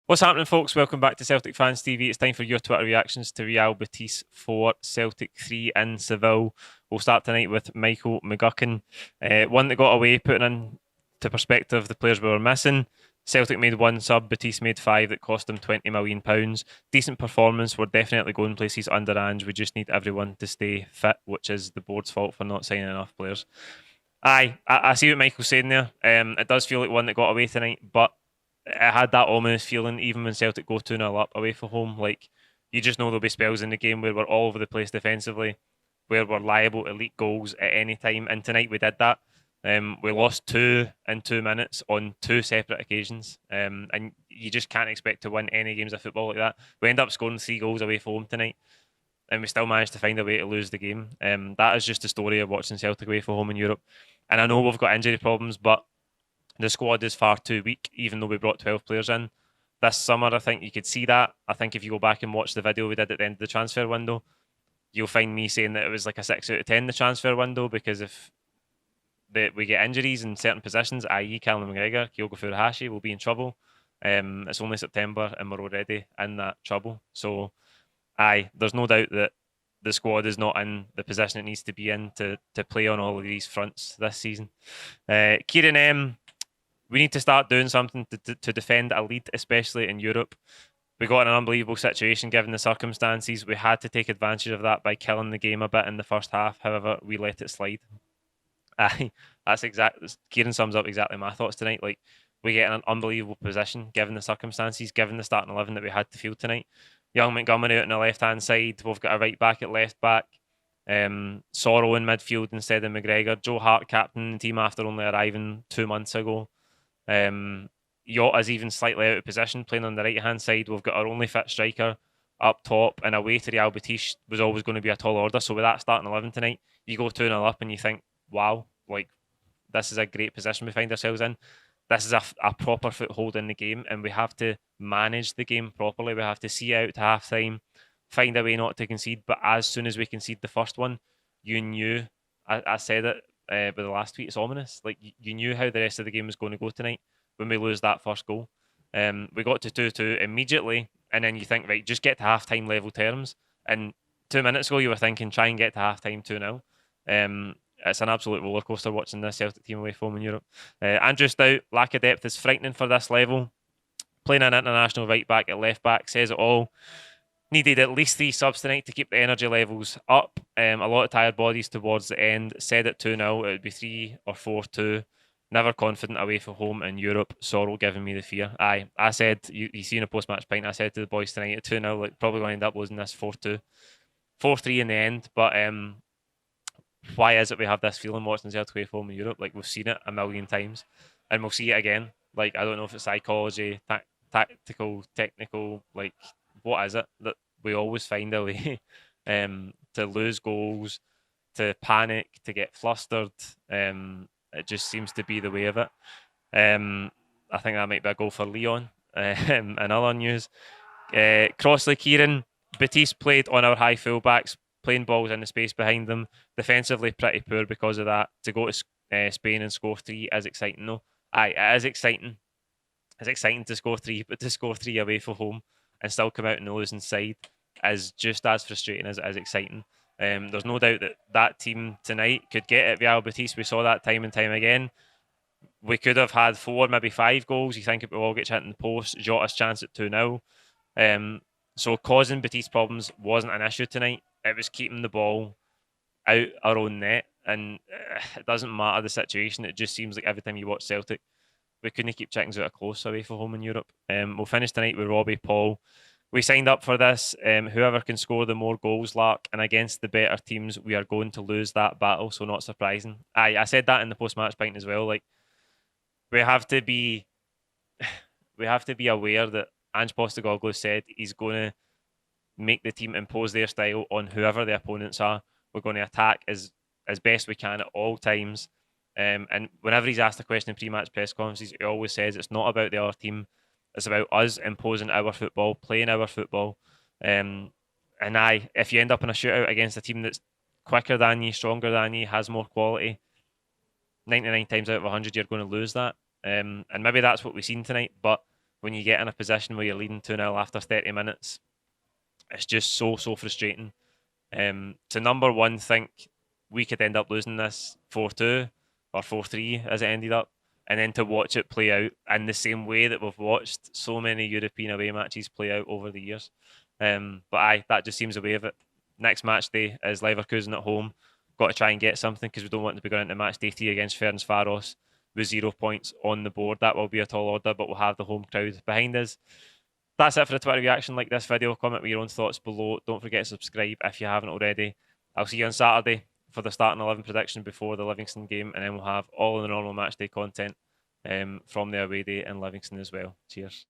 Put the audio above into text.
What's happening, folks? Welcome back to Celtic Fans TV. It's time for your Twitter reactions to Real Betis 4, Celtic 3 in Seville. We'll start tonight with Michael McGuckin. One that got away, putting into perspective the players we were missing. Celtic made one sub, Betis made five that cost them £20 million. Decent performance. We're definitely going places under Ange. We just need everyone to stay fit, which is the board's fault for not signing enough players. I see what Michael's saying there. It does feel like one that got away tonight, but I had that ominous feeling even when Celtic go 2-0 up away from home. Like, you just know there'll be spells in the game where we're all over the place defensively, where we're liable to leak goals at any time. And tonight we did that. We lost two in 2 minutes on two separate occasions. And you just can't expect to win any games of football like that. We end up scoring 3 goals away from home tonight, and we still managed to find a way to lose the game. That is just the story of watching Celtic away from home in Europe. And I know we've got injury problems, but the squad is far too weak, even though we brought 12 players in. This summer, I think you could see that. I think if you go back and watch the video we did at the end of the transfer window, you'll find me saying that it was like a 6 out of 10 the transfer window, because if we get injuries in certain positions, i.e. Callum McGregor, Kyogo Furuhashi, will be in trouble. It's only September and we're already in that trouble. So, there's no doubt that the squad is not in the position it needs to be in to play on all of these fronts this season. Kieran M, we need to start doing something to defend a lead, especially in Europe. We got in an unbelievable situation given the circumstances. We had to take advantage of that by killing the game a bit in the first half. However, we let it slide. Aye, that's exactly. Kieran sums up exactly my thoughts tonight. Like, we get in an unbelievable position given the circumstances, given the starting 11 that we had to field tonight. Young Montgomery out on the left hand side. We've got a right back at left back. Sorrow in midfield instead of McGregor. Joe Hart captain the team after only arriving 2 months ago. Yota's even slightly out of position, playing on the right hand side. We've got our only fit striker up top, and away to Real Betis was always going to be a tall order. So with that starting 11 tonight, you go 2-0 up and you think, wow, like, this is a great position we find ourselves in. This is a proper foothold in the game, and we have to manage the game properly. We have to see out to half time, find a way not to concede. But as soon as we concede the first one, you knew. I said it with the last tweet. It's ominous. Like, you knew how the rest of the game was going to go tonight when we lose that first goal. We got to 2-2 immediately, and then you think, right, just get to half time level terms. And 2 minutes ago, you were thinking, try and get to half time 2-0. It's an absolute rollercoaster watching this Celtic team away from in Europe. Andrew Stout, lack of depth is frightening for this level. Playing an international right back at left back says it all. Needed at least 3 subs tonight to keep the energy levels up. A lot of tired bodies towards the end. Said at 2-0, it would be 3 or 4-2. Never confident away from home in Europe. Sorrow giving me the fear. I said, you see in a post-match pint, I said to the boys tonight at 2-0, like, probably going to end up losing this 4-2. 4-3 in the end, but why is it we have this feeling watching Celtic away from home in Europe? Like, we've seen it a million times, and we'll see it again. Like, I don't know if it's psychology, tactical, technical, like, what is it that we always find a way to lose goals, to panic, to get flustered. It just seems to be the way of it. I think that might be a goal for Leon. In other news, Crossley, Kieran, Betis played on our high fullbacks, playing balls in the space behind them. Defensively, pretty poor because of that. To go to Spain and score 3 is exciting, though. It is exciting. It's exciting to score 3, but to score 3 away from home and still come out on the losing side is just as frustrating as it is exciting. There's no doubt that that team tonight could get at Real Betis. We saw that time and time again. We could have had 4, maybe 5 goals. You think it will all get hit in the post. Jota's chance at 2-0. So causing Betis problems wasn't an issue tonight. It was keeping the ball out our own net. And it doesn't matter the situation. It just seems like every time you watch Celtic, we couldn't keep chickens out of close away from home in Europe. We'll finish tonight with Robbie Paul. We signed up for this. Whoever can score the more goals, Lark, and against the better teams, we are going to lose that battle. So not surprising. I said that in the post-match pint as well. Like, we have to be aware that Ange Postecoglou said he's going to make the team impose their style on whoever the opponents are. We're going to attack as best we can at all times. And whenever he's asked a question in pre-match press conferences, he always says it's not about the other team. It's about us imposing our football, playing our football. If you end up in a shootout against a team that's quicker than you, stronger than you, has more quality, 99 times out of 100, you're going to lose that. And maybe that's what we've seen tonight. But when you get in a position where you're leading 2-0 after 30 minutes, it's just so frustrating. To number one, think we could end up losing this 4-2 or 4-3 as it ended up, and then to watch it play out in the same way that we've watched so many European away matches play out over the years. But that just seems a way of it. Next match day is Leverkusen at home. Got to try and get something because we don't want to be going into match day 3 against Ferencvaros with 0 points on the board. That will be a tall order, but we'll have the home crowd behind us. That's it for the Twitter reaction. Like this video, comment with your own thoughts below. Don't forget to subscribe if you haven't already. I'll see you on Saturday for the starting 11 prediction before the Livingston game, and then we'll have all of the normal match day content from the away day in Livingston as well. Cheers.